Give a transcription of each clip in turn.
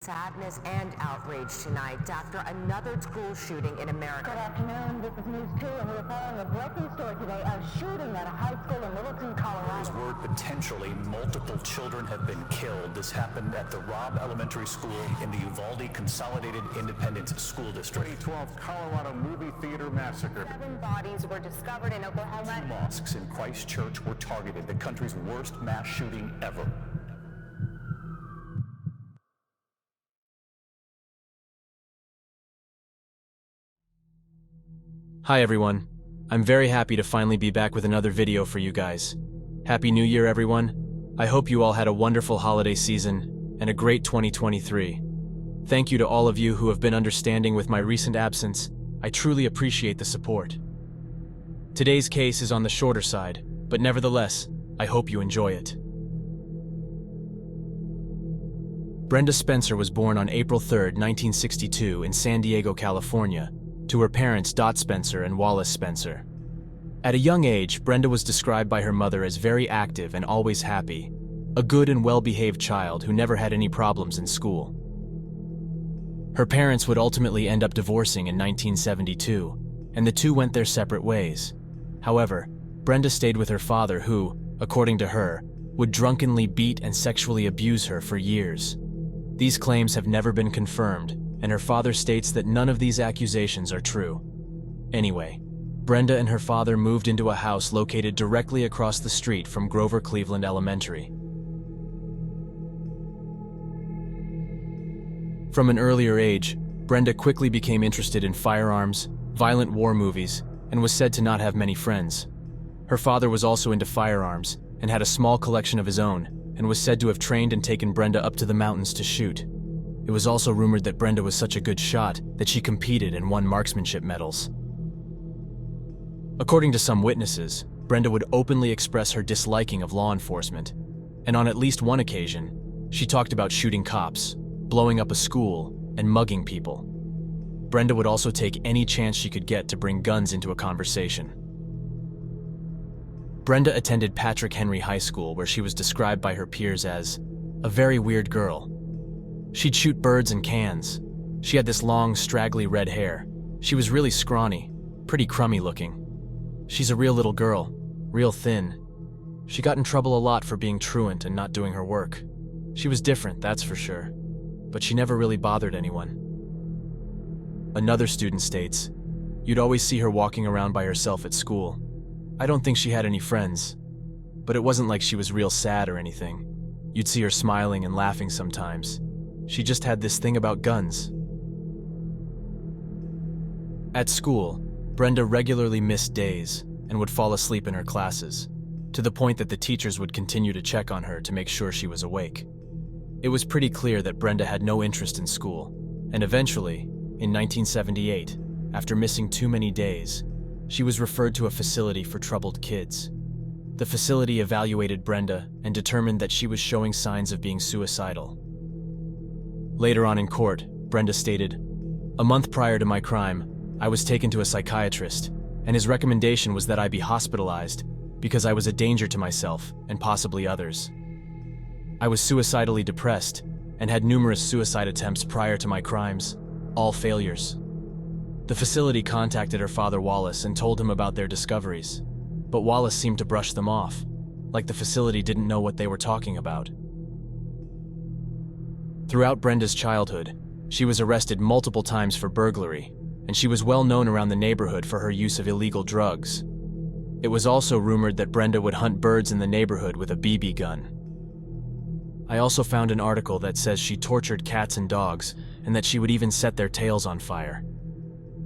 Sadness and outrage tonight after another school shooting in America. Good afternoon, this is News 2, and we're following a breaking story today, a shooting at a high school in Littleton, Colorado. There's word potentially multiple children have been killed. This happened at the Robb Elementary School in the Uvalde Consolidated Independent School District. 2012 Colorado movie theater massacre. 7 bodies were discovered in Oklahoma. 2 mosques in Christchurch were targeted, the country's worst mass shooting ever. Hi everyone, I'm very happy to finally be back with another video for you guys. Happy New Year everyone. I hope you all had a wonderful holiday season and a great 2023. Thank you to all of you who have been understanding with my recent absence. I truly appreciate the support. Today's case is on the shorter side, but nevertheless, I hope you enjoy it. Brenda Spencer was born on April 3, 1962 in San Diego, California, to her parents Dot Spencer and Wallace Spencer. At a young age, Brenda was described by her mother as very active and always happy, a good and well-behaved child who never had any problems in school. Her parents would ultimately end up divorcing in 1972, and the two went their separate ways. However, Brenda stayed with her father who, according to her, would drunkenly beat and sexually abuse her for years. These claims have never been confirmed, and her father states that none of these accusations are true. Anyway, Brenda and her father moved into a house located directly across the street from Grover Cleveland Elementary. From an earlier age, Brenda quickly became interested in firearms, violent war movies, and was said to not have many friends. Her father was also into firearms and had a small collection of his own, and was said to have trained and taken Brenda up to the mountains to shoot. It was also rumored that Brenda was such a good shot that she competed and won marksmanship medals. According to some witnesses, Brenda would openly express her disliking of law enforcement, and on at least one occasion, she talked about shooting cops, blowing up a school, and mugging people. Brenda would also take any chance she could get to bring guns into a conversation. Brenda attended Patrick Henry High School, where she was described by her peers as a very weird girl. She'd shoot birds in cans. She had this long, straggly red hair. She was really scrawny, pretty crummy looking. She's a real little girl, real thin. She got in trouble a lot for being truant and not doing her work. She was different, that's for sure, but she never really bothered anyone. Another student states, "You'd always see her walking around by herself at school. I don't think she had any friends, but it wasn't like she was real sad or anything. You'd see her smiling and laughing sometimes. She just had this thing about guns." At school, Brenda regularly missed days and would fall asleep in her classes, to the point that the teachers would continue to check on her to make sure she was awake. It was pretty clear that Brenda had no interest in school, and eventually, in 1978, after missing too many days, she was referred to a facility for troubled kids. The facility evaluated Brenda and determined that she was showing signs of being suicidal. Later on in court, Brenda stated, "A month prior to my crime, I was taken to a psychiatrist, and his recommendation was that I be hospitalized because I was a danger to myself and possibly others. I was suicidally depressed and had numerous suicide attempts prior to my crimes, all failures." The facility contacted her father Wallace and told him about their discoveries, but Wallace seemed to brush them off, like the facility didn't know what they were talking about. Throughout Brenda's childhood, she was arrested multiple times for burglary, and she was well known around the neighborhood for her use of illegal drugs. It was also rumored that Brenda would hunt birds in the neighborhood with a BB gun. I also found an article that says she tortured cats and dogs, and that she would even set their tails on fire.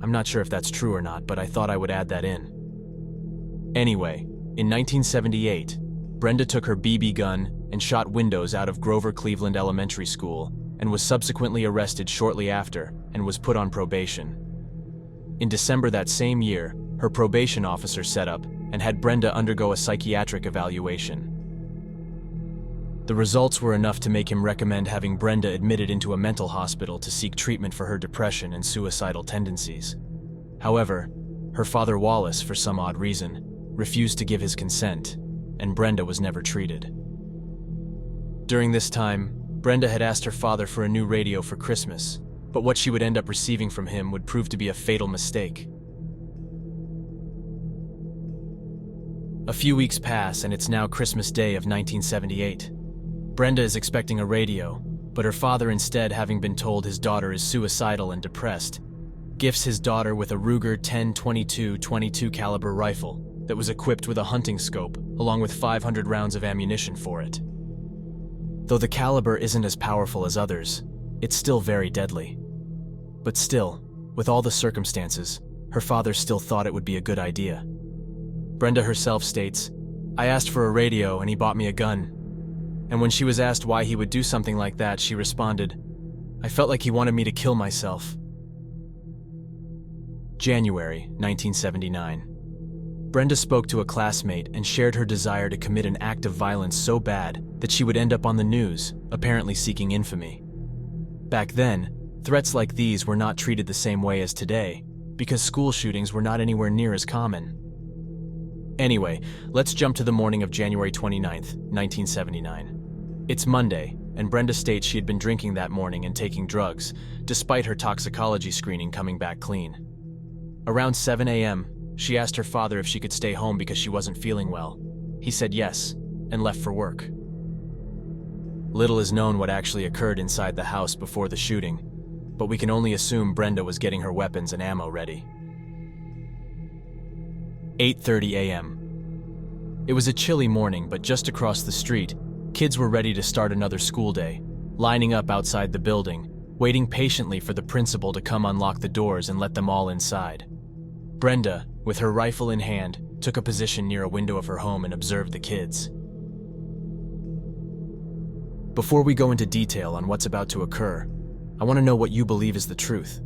I'm not sure if that's true or not, but I thought I would add that in. Anyway, in 1978, Brenda took her BB gun and shot windows out of Grover Cleveland Elementary School, and was subsequently arrested shortly after and was put on probation. In December that same year, her probation officer set up and had Brenda undergo a psychiatric evaluation. The results were enough to make him recommend having Brenda admitted into a mental hospital to seek treatment for her depression and suicidal tendencies. However, her father Wallace, for some odd reason, refused to give his consent, and Brenda was never treated. During this time, Brenda had asked her father for a new radio for Christmas, but what she would end up receiving from him would prove to be a fatal mistake. A few weeks pass and it's now Christmas Day of 1978. Brenda is expecting a radio, but her father, instead, having been told his daughter is suicidal and depressed, gifts his daughter with a Ruger 10-22 .22 caliber rifle that was equipped with a hunting scope along with 500 rounds of ammunition for it. Though the caliber isn't as powerful as others, it's still very deadly. But still, with all the circumstances, her father still thought it would be a good idea. Brenda herself states, "I asked for a radio and he bought me a gun." And when she was asked why he would do something like that, she responded, "I felt like he wanted me to kill myself." January 1979. Brenda spoke to a classmate and shared her desire to commit an act of violence so bad that she would end up on the news, apparently seeking infamy. Back then, threats like these were not treated the same way as today, because school shootings were not anywhere near as common. Anyway, let's jump to the morning of January 29th, 1979. It's Monday, and Brenda states she had been drinking that morning and taking drugs, despite her toxicology screening coming back clean. Around 7 a.m., she asked her father if she could stay home because she wasn't feeling well. He said yes, and left for work. Little is known what actually occurred inside the house before the shooting, but we can only assume Brenda was getting her weapons and ammo ready. 8:30 a.m. It was a chilly morning, but just across the street, kids were ready to start another school day, lining up outside the building, waiting patiently for the principal to come unlock the doors and let them all inside. Brenda, with her rifle in hand, took a position near a window of her home and observed the kids. Before we go into detail on what's about to occur, I want to know what you believe is the truth.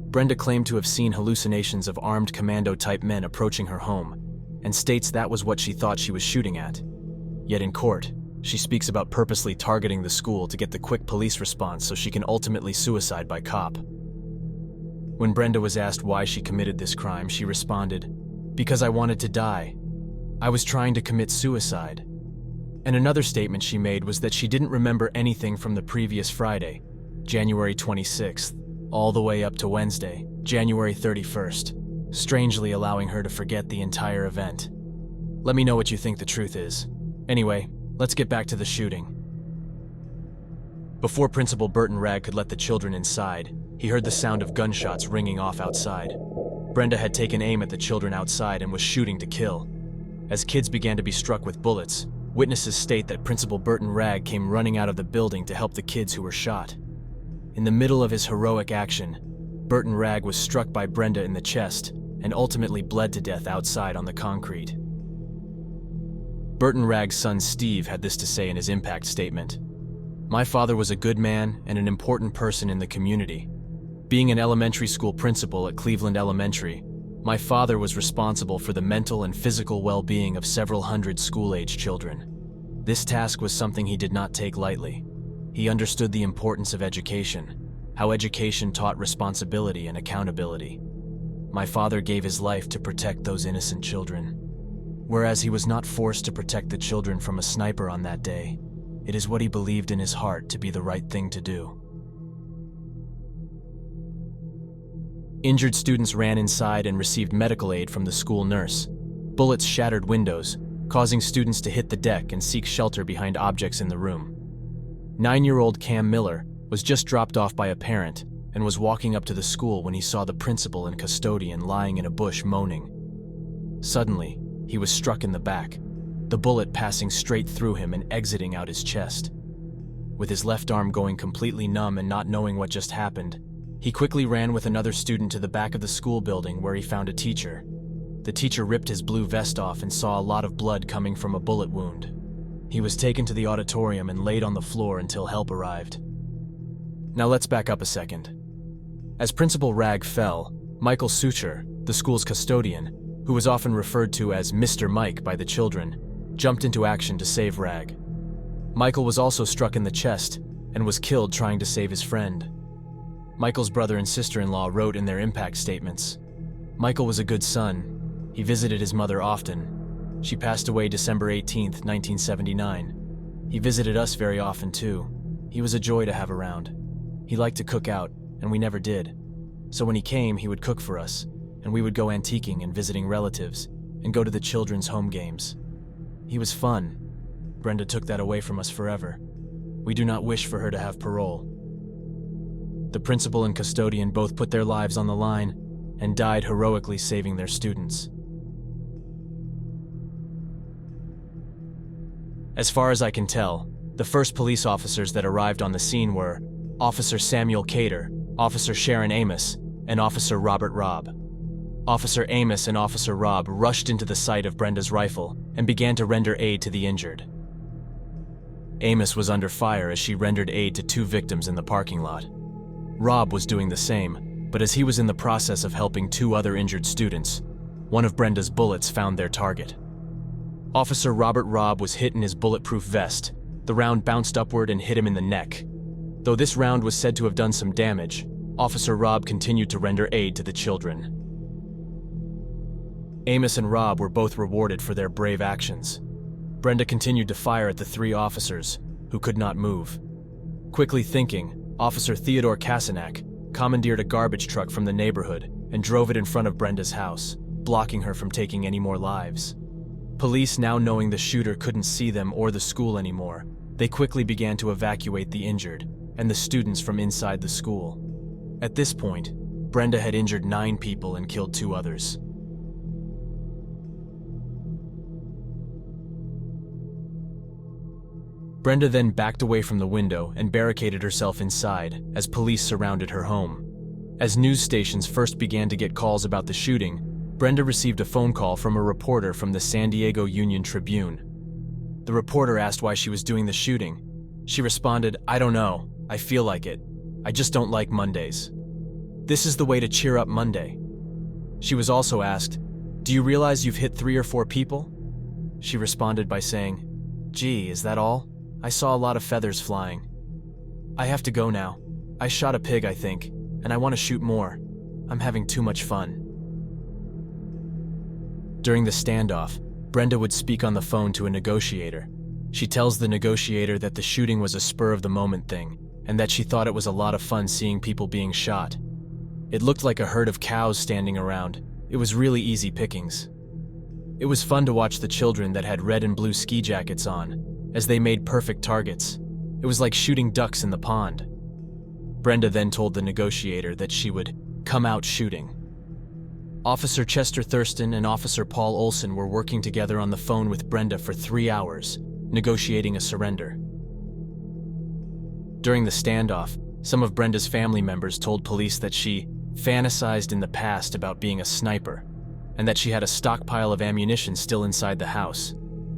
Brenda claimed to have seen hallucinations of armed commando-type men approaching her home, and states that was what she thought she was shooting at. Yet in court, she speaks about purposely targeting the school to get the quick police response so she can ultimately suicide by cop. When Brenda was asked why she committed this crime, she responded, "Because I wanted to die. I was trying to commit suicide." And another statement she made was that she didn't remember anything from the previous Friday, January 26th, all the way up to Wednesday, January 31st, strangely allowing her to forget the entire event. Let me know what you think the truth is. Anyway, let's get back to the shooting. Before Principal Burton Ragg could let the children inside, he heard the sound of gunshots ringing off outside. Brenda had taken aim at the children outside and was shooting to kill. As kids began to be struck with bullets, witnesses state that Principal Burton Ragg came running out of the building to help the kids who were shot. In the middle of his heroic action, Burton Ragg was struck by Brenda in the chest and ultimately bled to death outside on the concrete. Burton Ragg's son Steve had this to say in his impact statement. "My father was a good man and an important person in the community. Being an elementary school principal at Cleveland Elementary, my father was responsible for the mental and physical well-being of several hundred school-age children. This task was something he did not take lightly. He understood the importance of education, how education taught responsibility and accountability. My father gave his life to protect those innocent children. Whereas he was not forced to protect the children from a sniper on that day, it is what he believed in his heart to be the right thing to do." Injured students ran inside and received medical aid from the school nurse. Bullets shattered windows, causing students to hit the deck and seek shelter behind objects in the room. 9-year-old Cam Miller was just dropped off by a parent and was walking up to the school when he saw the principal and custodian lying in a bush moaning. Suddenly, he was struck in the back, the bullet passing straight through him and exiting out his chest. With his left arm going completely numb and not knowing what just happened, he quickly ran with another student to the back of the school building where he found a teacher. The teacher ripped his blue vest off and saw a lot of blood coming from a bullet wound. He was taken to the auditorium and laid on the floor until help arrived. Now let's back up a second. As Principal Ragg fell, Michael Sucher, the school's custodian, who was often referred to as Mr. Mike by the children, jumped into action to save Ragg. Michael was also struck in the chest and was killed trying to save his friend. Michael's brother and sister-in-law wrote in their impact statements, "Michael was a good son. He visited his mother often. She passed away December 18th, 1979. He visited us very often too. He was a joy to have around. He liked to cook out, and we never did. So when he came, he would cook for us, and we would go antiquing and visiting relatives, and go to the children's home games. He was fun. Brenda took that away from us forever. We do not wish for her to have parole. The principal and custodian both put their lives on the line and died heroically saving their students. As far as I can tell, the first police officers that arrived on the scene were Officer Samuel Cater, Officer Sharon Amos, and Officer Robert Robb. Officer Amos and Officer Robb rushed into the site of Brenda's rifle and began to render aid to the injured. Amos was under fire as she rendered aid to 2 victims in the parking lot. Robb was doing the same, but as he was in the process of helping 2 other injured students, one of Brenda's bullets found their target. Officer Robert Robb was hit in his bulletproof vest. The round bounced upward and hit him in the neck. Though this round was said to have done some damage, Officer Robb continued to render aid to the children. Amos and Robb were both rewarded for their brave actions. Brenda continued to fire at the 3 officers, who could not move. Quickly thinking, Officer Theodore Kasanak commandeered a garbage truck from the neighborhood and drove it in front of Brenda's house, blocking her from taking any more lives. Police, now knowing the shooter couldn't see them or the school anymore, they quickly began to evacuate the injured and the students from inside the school. At this point, Brenda had injured 9 people and killed 2 others. Brenda then backed away from the window and barricaded herself inside as police surrounded her home. As news stations first began to get calls about the shooting, Brenda received a phone call from a reporter from the San Diego Union Tribune. The reporter asked why she was doing the shooting. She responded, "I don't know. I feel like it. I just don't like Mondays. This is the way to cheer up Monday." She was also asked, "Do you realize you've hit 3 or 4 people?" She responded by saying, "Gee, is that all? I saw a lot of feathers flying. I have to go now. I shot a pig, I think, and I want to shoot more. I'm having too much fun." During the standoff, Brenda would speak on the phone to a negotiator. She tells the negotiator that the shooting was a spur-of-the-moment thing, and that she thought it was a lot of fun seeing people being shot. It looked like a herd of cows standing around. It was really easy pickings. It was fun to watch the children that had red and blue ski jackets on, as they made perfect targets. It was like shooting ducks in the pond. Brenda then told the negotiator that she would come out shooting. Officer Chester Thurston and Officer Paul Olson were working together on the phone with Brenda for 3 hours, negotiating a surrender. During the standoff, some of Brenda's family members told police that she fantasized in the past about being a sniper, and that she had a stockpile of ammunition still inside the house.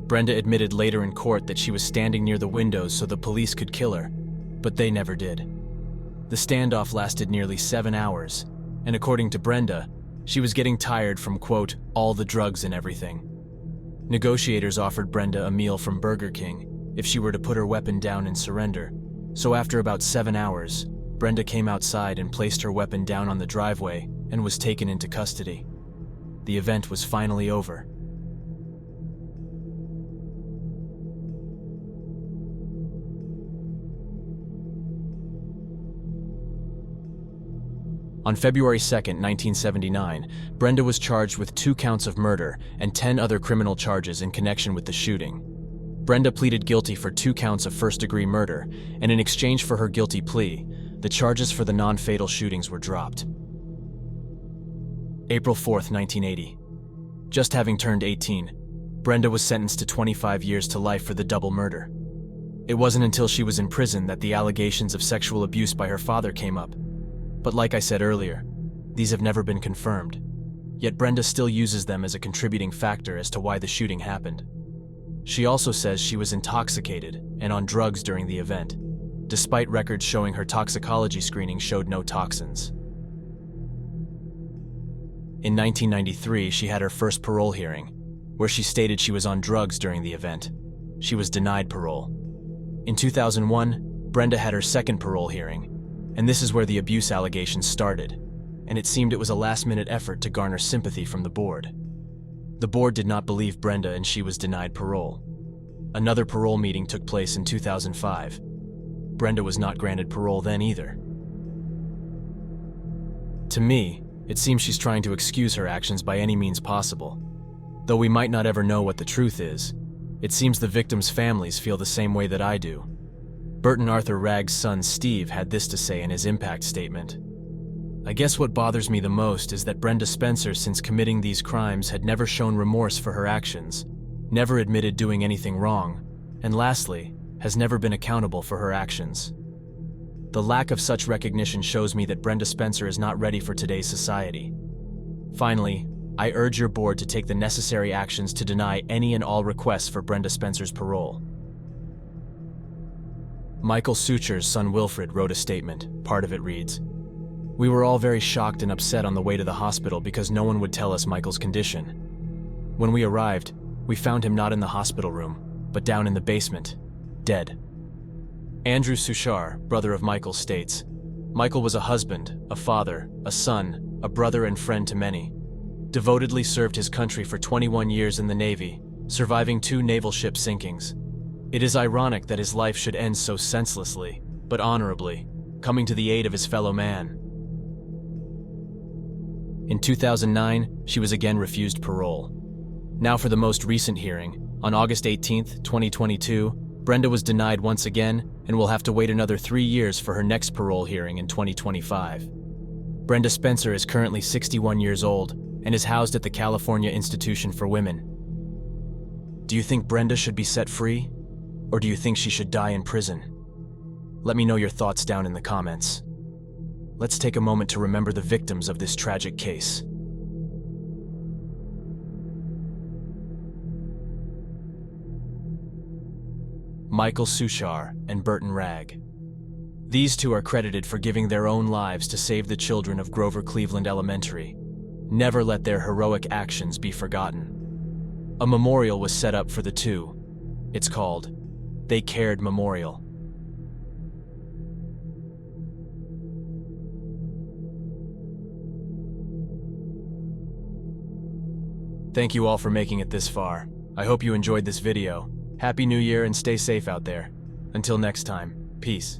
Brenda admitted later in court that she was standing near the windows so the police could kill her, but they never did. The standoff lasted nearly 7 hours, and according to Brenda, she was getting tired from, quote, all the drugs and everything. Negotiators offered Brenda a meal from Burger King if she were to put her weapon down and surrender. So after about 7 hours, Brenda came outside and placed her weapon down on the driveway and was taken into custody. The event was finally over. On February 2, 1979, Brenda was charged with 2 counts of murder and 10 other criminal charges in connection with the shooting. Brenda pleaded guilty for 2 counts of first-degree murder, and in exchange for her guilty plea, the charges for the non-fatal shootings were dropped. April 4, 1980. Just having turned 18, Brenda was sentenced to 25 years to life for the double murder. It wasn't until she was in prison that the allegations of sexual abuse by her father came up. But like I said earlier, these have never been confirmed. Yet Brenda still uses them as a contributing factor as to why the shooting happened. She also says she was intoxicated and on drugs during the event, despite records showing her toxicology screening showed no toxins. In 1993, she had her first parole hearing, where she stated she was on drugs during the event. She was denied parole. In 2001, Brenda had her second parole hearing, and this is where the abuse allegations started, and it seemed it was a last-minute effort to garner sympathy from the board. The board did not believe Brenda and she was denied parole. Another parole meeting took place in 2005. Brenda was not granted parole then either. To me, it seems she's trying to excuse her actions by any means possible. Though we might not ever know what the truth is, it seems the victims' families feel the same way that I do. Burton Arthur Ragg's son Steve had this to say in his impact statement. I guess what bothers me the most is that Brenda Spencer, since committing these crimes, had never shown remorse for her actions, never admitted doing anything wrong, and lastly, has never been accountable for her actions. The lack of such recognition shows me that Brenda Spencer is not ready for today's society. Finally, I urge your board to take the necessary actions to deny any and all requests for Brenda Spencer's parole. Michael Sucher's son Wilfred wrote a statement. Part of it reads, "We were all very shocked and upset on the way to the hospital because no one would tell us Michael's condition. When we arrived, we found him not in the hospital room, but down in the basement, dead." Andrew Suchar, brother of Michael, states, "Michael was a husband, a father, a son, a brother and friend to many. Devotedly served his country for 21 years in the Navy, surviving 2 naval ship sinkings. It is ironic that his life should end so senselessly, but honorably, coming to the aid of his fellow man." In 2009, she was again refused parole. Now for the most recent hearing, on August 18, 2022, Brenda was denied once again and will have to wait another 3 years for her next parole hearing in 2025. Brenda Spencer is currently 61 years old and is housed at the California Institution for Women. Do you think Brenda should be set free? Or do you think she should die in prison? Let me know your thoughts down in the comments. Let's take a moment to remember the victims of this tragic case. Michael Suchar and Burton Ragg. These two are credited for giving their own lives to save the children of Grover Cleveland Elementary. Never let their heroic actions be forgotten. A memorial was set up for the two. It's called They Cared Memorial. Thank you all for making it this far. I hope you enjoyed this video. Happy New Year and stay safe out there. Until next time, peace.